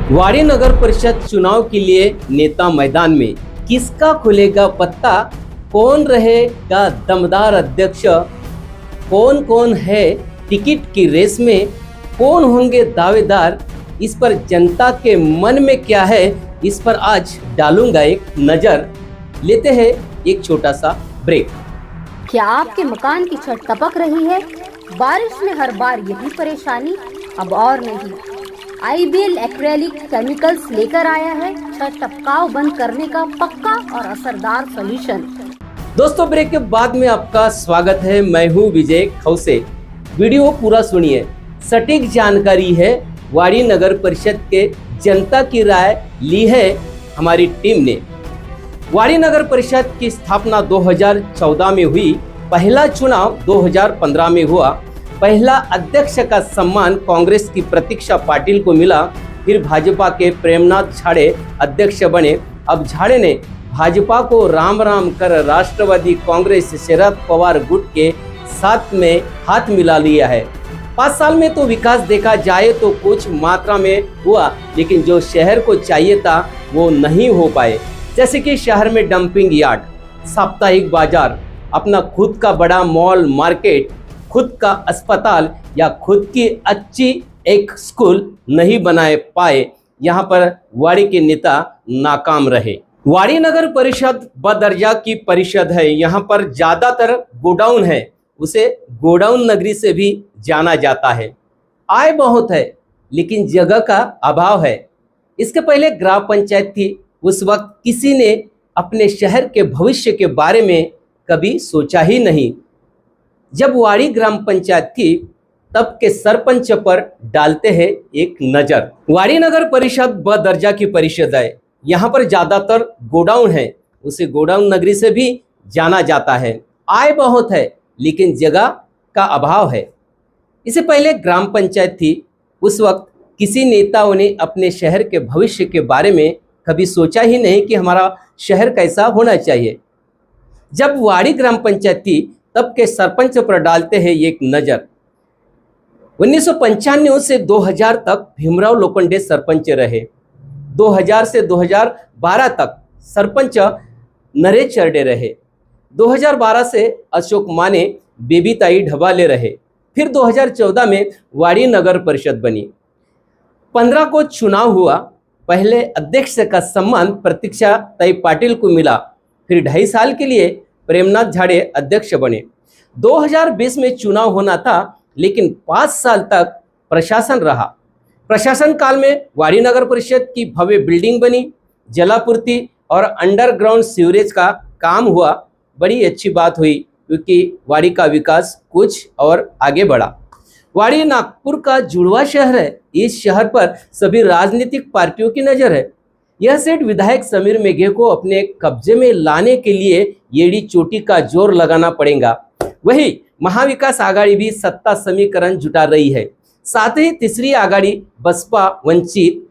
वाड़ी नगर परिषद चुनाव के लिए नेता मैदान में, किसका खुलेगा पत्ता, कौन रहेगा दमदार अध्यक्ष, कौन कौन है टिकट की रेस में, कौन होंगे दावेदार, इस पर जनता के मन में क्या है, इस पर आज डालूंगा एक नजर। लेते हैं एक छोटा सा ब्रेक। क्या आपके मकान की छत टपक रही है? बारिश में हर बार यही परेशानी? अब और नहीं, आईबीएल एक्रेलिक केमिकल्स लेकर आया है छत टपकाव बंद करने का पक्का और असरदार सॉल्यूशन। दोस्तों, ब्रेक के बाद में आपका स्वागत है। मैं हूं विजय खौसे। वीडियो पूरा सुनिए, सटीक जानकारी है। वाड़ी नगर परिषद के जनता की राय ली है हमारी टीम ने। वाड़ी नगर परिषद की स्थापना 2014 में हुई, पहला चुनाव 2015 में हुआ। पहला अध्यक्ष का सम्मान कांग्रेस की प्रतीक्षा पाटिल को मिला, फिर भाजपा के प्रेमनाथ झाड़े अध्यक्ष बने। अब झाड़े ने भाजपा को राम राम कर राष्ट्रवादी कांग्रेस शरद पवार गुट के साथ में हाथ मिला लिया है। 5 साल में तो विकास देखा जाए तो कुछ मात्रा में हुआ, लेकिन जो शहर को चाहिए था वो नहीं हो पाए। जैसे कि शहर में डंपिंग यार्ड, साप्ताहिक बाजार, अपना खुद का बड़ा मॉल मार्केट, खुद का अस्पताल या खुद की अच्छी एक स्कूल नहीं बनाए पाए। यहाँ पर वाड़ी के नेता नाकाम रहे। वाड़ी नगर परिषद बदर्जा की परिषद है। यहाँ पर ज्यादातर गोडाउन है, उसे गोडाउन नगरी से भी जाना जाता है। आय बहुत है लेकिन जगह का अभाव है। इसके पहले ग्राम पंचायत थी, उस वक्त किसी ने अपने शहर के भविष्य के बारे में कभी सोचा ही नहीं। जब वाड़ी ग्राम पंचायत थी तब के सरपंच पर डालते हैं एक नजर। वाड़ी नगर परिषद ब दर्जा की परिषद है। यहाँ पर ज्यादातर गोडाउन है, उसे गोडाउन नगरी से भी जाना जाता है। आय बहुत है लेकिन जगह का अभाव है। इससे पहले ग्राम पंचायत थी, उस वक्त किसी नेताओं ने अपने शहर के भविष्य के बारे में कभी सोचा ही नहीं कि हमारा शहर कैसा होना चाहिए। जब वाड़ी ग्राम पंचायत थी तब के सरपंच पर डालते हैं एक नजर। 1995 से 2000 तक भीमराव लोखंडे सरपंच रहे। 2000 से 2012 तक सरपंच नरेश चरडे रहे। 2012 से अशोक माने, बेबीताई ढबाले रहे। फिर 2014 में वाड़ी नगर परिषद बनी। 15 को चुनाव हुआ। पहले अध्यक्ष का सम्मान प्रतीक्षा पाटिल को मिला, फिर 2.5 साल के लिए प्रेमनाथ झाड़े अध्यक्ष बने। 2020 में चुनाव होना था, लेकिन 5 साल तक प्रशासन रहा। प्रशासन काल में वाड़ी नगर परिषद की भव्य बिल्डिंग बनी, जलापूर्ति और अंडरग्राउंड सीवरेज का काम हुआ। बड़ी अच्छी बात हुई क्योंकि वाड़ी का विकास कुछ और आगे बढ़ा। वाड़ी नागपुर का जुड़वा शहर है। इस शहर पर सभी राजनीतिक पार्टियों की नजर है। यह सीट विधायक समीर मेघे को अपने कब्जे में लाने के लिए एड़ी चोटी का जोर लगाना पड़ेगा। वही महाविकास आघाड़ी भी सत्ता समीकरण जुटा रही है। साथ ही तीसरी आघाड़ी बसपा, वंचित,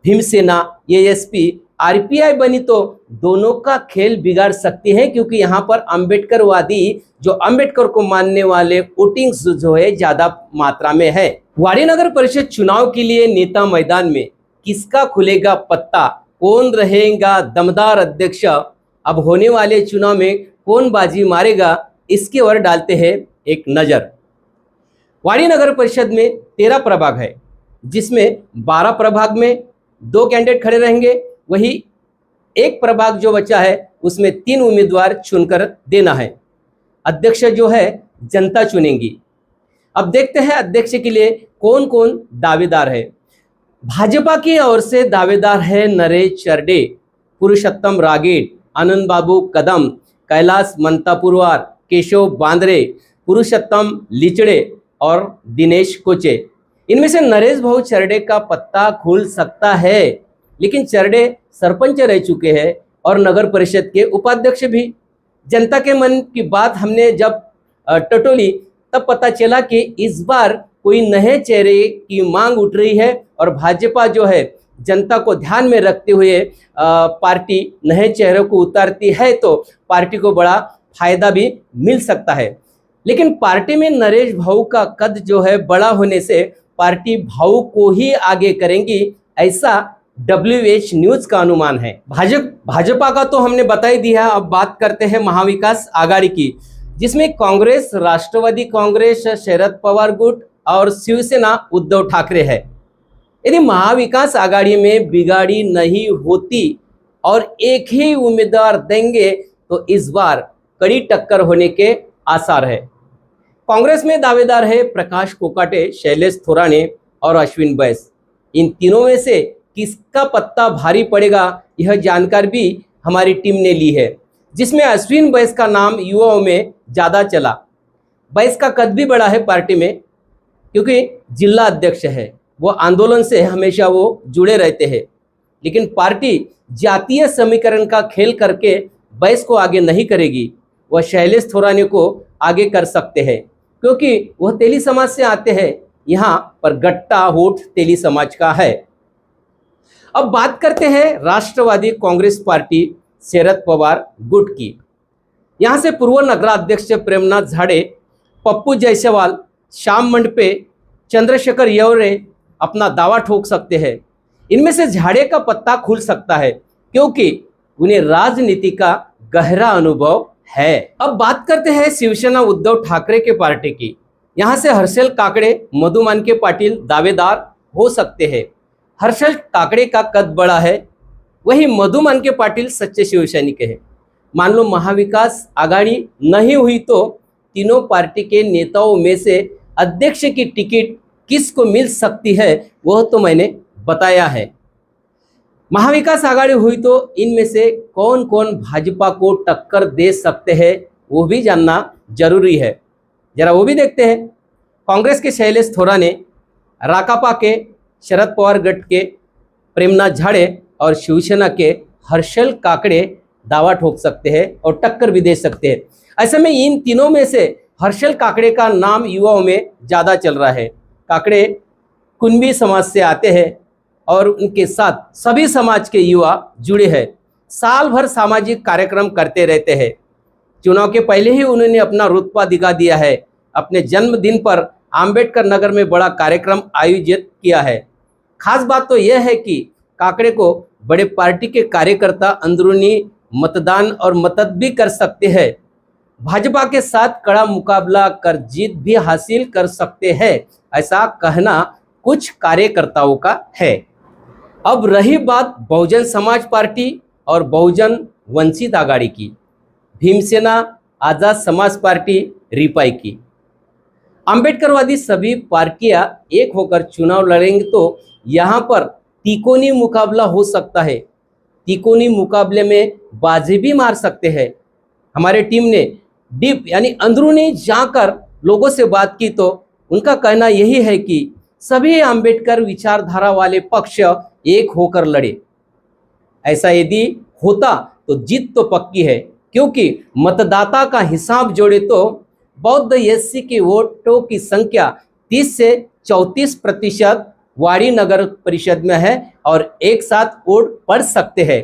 भीमसेना, एएसपी, आरपीआई बनी तो दोनों का खेल बिगाड़ सकती है, क्योंकि यहाँ पर अंबेडकरवादी, जो अंबेडकर को मानने वाले वोटिंग्स जो है ज्यादा मात्रा में है। वाड़ी नगर परिषद चुनाव के लिए नेता मैदान में, किसका खुलेगा पत्ता, कौन रहेगा दमदार अध्यक्ष, अब होने वाले चुनाव में कौन बाजी मारेगा, इसके ओर डालते हैं एक नजर। वाड़ी नगर परिषद में 13 प्रभाग है, जिसमें 12 प्रभाग में 2 कैंडिडेट खड़े रहेंगे। वही एक प्रभाग जो बचा है उसमें 3 उम्मीदवार चुनकर देना है। अध्यक्ष जो है जनता चुनेगी। अब देखते हैं अध्यक्ष के लिए कौन कौन दावेदार है। भाजपा की ओर से दावेदार है नरेश चरडे, पुरुषोत्तम रागेड़, आनंद बाबू कदम, कैलाश मंतापुरवार, केशव बांद्रे, पुरुषोत्तम लिचड़े और दिनेश कोचे। इनमें से नरेश भाऊ चरडे का पत्ता खुल सकता है, लेकिन चरडे सरपंच रह चुके हैं और नगर परिषद के उपाध्यक्ष भी। जनता के मन की बात हमने जब टटोली तब पता चला कि इस बार कोई नए चेहरे की मांग उठ रही है और भाजपा जो है जनता को ध्यान में रखते हुए पार्टी नए चेहरों को उतारती है तो पार्टी को बड़ा फायदा भी मिल सकता है। लेकिन पार्टी में नरेश भाऊ का कद जो है बड़ा होने से पार्टी भाऊ को ही आगे करेंगी, ऐसा WH न्यूज का अनुमान है। भाजपा का तो हमने बता ही दिया। अब बात करते हैं महाविकास आघाड़ी की, जिसमें कांग्रेस, राष्ट्रवादी कांग्रेस, शरद पवार गुट और शिवसेना उद्धव ठाकरे है। यदि महाविकास आघाड़ी में बिगाड़ी नहीं होती और एक ही उम्मीदवार देंगे तो इस बार कड़ी टक्कर होने के आसार है। कांग्रेस में दावेदार है प्रकाश कोकाटे, शैलेश थोराने और अश्विन बैस। इन तीनों में से किसका पत्ता भारी पड़ेगा, यह जानकारी भी हमारी टीम ने ली है, जिसमें अश्विन बैस का नाम युवाओं में ज़्यादा चला। बैस का कद भी बड़ा है पार्टी में, क्योंकि जिला अध्यक्ष है। वो आंदोलन से हमेशा वो जुड़े रहते हैं, लेकिन पार्टी जातीय समीकरण का खेल करके बैस को आगे नहीं करेगी। वह शैलेश थोराने को आगे कर सकते हैं, क्योंकि वह तेली समाज से आते हैं। यहाँ पर गट्टा वोट तेली समाज का है। अब बात करते हैं राष्ट्रवादी कांग्रेस पार्टी शरद पवार गुट की। यहाँ से पूर्व नगराध्यक्ष प्रेमनाथ झाड़े, पप्पू जायसवाल, श्याम मंडपे, चंद्रशेखर येवरे अपना दावा ठोक सकते हैं। इनमें से झाड़े का पत्ता खुल सकता है, क्योंकि उन्हें राजनीति का गहरा अनुभव है। अब बात करते हैं शिवसेना उद्धव ठाकरे के पार्टी की। यहाँ से हर्षल काकड़े, मधु मानके पाटिल दावेदार हो सकते हैं। हर्षल काकड़े का कद बड़ा है, वही मधु मानके पाटिल सच्चे शिवसैनिक है। मान लो महाविकास आघाड़ी नहीं हुई तो तीनों पार्टी के नेताओं में से अध्यक्ष की टिकट किसको मिल सकती है, वह तो मैंने बताया है। महाविकास आघाड़ी हुई तो इनमें से कौन कौन भाजपा को टक्कर दे सकते हैं, वो भी जानना जरूरी है। जरा वो भी देखते हैं। कांग्रेस के शैलेश थोराने, राकापा के शरद पवार गट के प्रेमनाथ झाड़े और शिवसेना के हर्षल काकड़े दावा ठोक सकते हैं और टक्कर भी दे सकते हैं। ऐसे में इन तीनों में से हर्षल काकड़े का नाम युवाओं में ज़्यादा चल रहा है। काकड़े कुंबी समाज से आते हैं और उनके साथ सभी समाज के युवा जुड़े हैं। साल भर सामाजिक कार्यक्रम करते रहते हैं। चुनाव के पहले ही उन्होंने अपना रुतबा दिखा दिया है। अपने जन्मदिन पर अंबेडकर नगर में बड़ा कार्यक्रम आयोजित किया है। खास बात तो यह है कि काकड़े को बड़े पार्टी के कार्यकर्ता अंदरूनी मतदान और मदद भी कर सकते हैं। भाजपा के साथ कड़ा मुकाबला कर जीत भी हासिल कर सकते हैं, ऐसा कहना कुछ कार्यकर्ताओं का है। अब रही बात बहुजन समाज पार्टी और बहुजन वंचित आघाड़ी की, भीमसेना आजाद समाज पार्टी रिपाई की। अंबेडकरवादी सभी पार्टियां एक होकर चुनाव लड़ेंगे तो यहाँ पर तिकोनी मुकाबला हो सकता है। तिकोनी मुकाबले में बाजी भी मार सकते हैं। हमारे टीम ने डीप यानी अंदरूनी जाकर लोगों से बात की तो उनका कहना यही है कि सभी अंबेडकर विचारधारा वाले पक्ष एक होकर लड़े। ऐसा यदि होता तो जीत तो पक्की है, क्योंकि मतदाता का हिसाब जोड़े तो बौद्ध एससी के वोटों की संख्या 30 से 34% वाड़ी नगर परिषद में है और एक साथ वोट पड़ सकते हैं।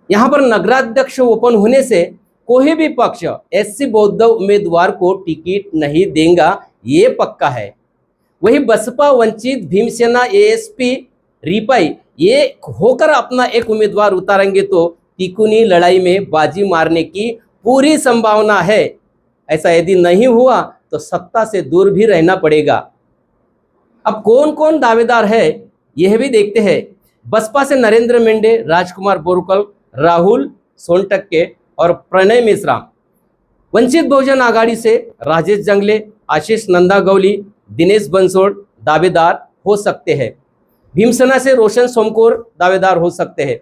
यहाँ पर नगराध्यक्ष ओपन होने से कोई भी पक्ष एससी बौद्ध उम्मीदवार को टिकट नहीं देगा, ये पक्का है। वही बसपा, वंचित, भीमसेना, एएसपी, रिपाई ये होकर अपना एक उम्मीदवार उतारेंगे तो तिकोनी लड़ाई में बाजी मारने की पूरी संभावना है। ऐसा यदि नहीं हुआ तो सत्ता से दूर भी रहना पड़ेगा। अब कौन कौन दावेदार है यह भी देखते हैं। बसपा से नरेंद्र मेंढे, राजकुमार बोरकल, राहुल सोनटक्के और प्रणय मिश्रा। वंचित बहुजन आघाड़ी से राजेश जंगले, आशीष नंदागौली, दिनेश बंसोड़ दावेदार हो सकते हैं। भीमसेना से रोशन सोमकोर दावेदार हो सकते हैं।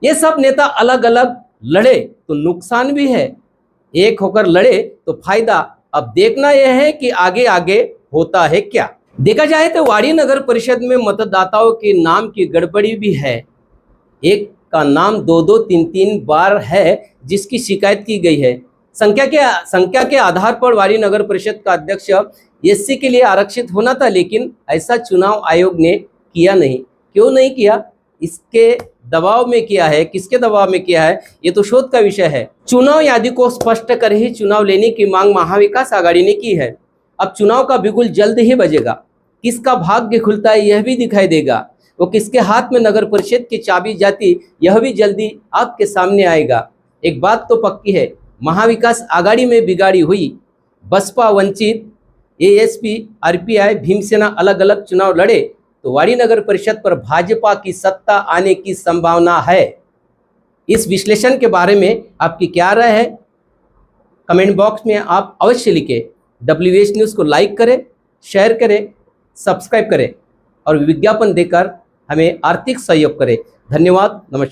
ये सब नेता अलग अलग लड़े तो नुकसान भी है, एक होकर लड़े तो फायदा। अब देखना यह है कि आगे आगे होता है क्या। देखा जाए तो वाड़ी नगर परिषद में मतदाताओं के नाम की गड़बड़ी भी है। एक का नाम 2-2, 3-3 बार है जिसकी शिकायत की गई है। संख्या के आधार पर वाड़ी नगर परिषद का अध्यक्ष एससी के लिए आरक्षित होना था, लेकिन ऐसा चुनाव आयोग ने किया नहीं। क्यों नहीं किया, इसके दबाव में किया है, किसके दबाव में किया है, ये तो शोध का विषय है। चुनाव यादी को स्पष्ट कर ही चुनाव लेने की मांग महाविकास आघाड़ी ने की है। अब चुनाव का बिगुल जल्द ही बजेगा। किसका भाग्य खुलता है यह भी दिखाई देगा। वो किसके हाथ में नगर परिषद की चाबी जाती, यह भी जल्दी आपके सामने आएगा। एक बात तो पक्की है, महाविकास आघाड़ी में बिगाड़ी हुई बसपा, वंचित, एएसपी, आरपीआई, भीमसेना अलग अलग चुनाव लड़े तो वाड़ी नगर परिषद पर भाजपा की सत्ता आने की संभावना है। इस विश्लेषण के बारे में आपकी क्या राय है, कमेंट बॉक्स में आप अवश्य लिखें। WH न्यूज़ को लाइक करें, शेयर करें, सब्सक्राइब करें और विज्ञापन देकर हमें आर्थिक सहयोग करें। धन्यवाद, नमस्कार।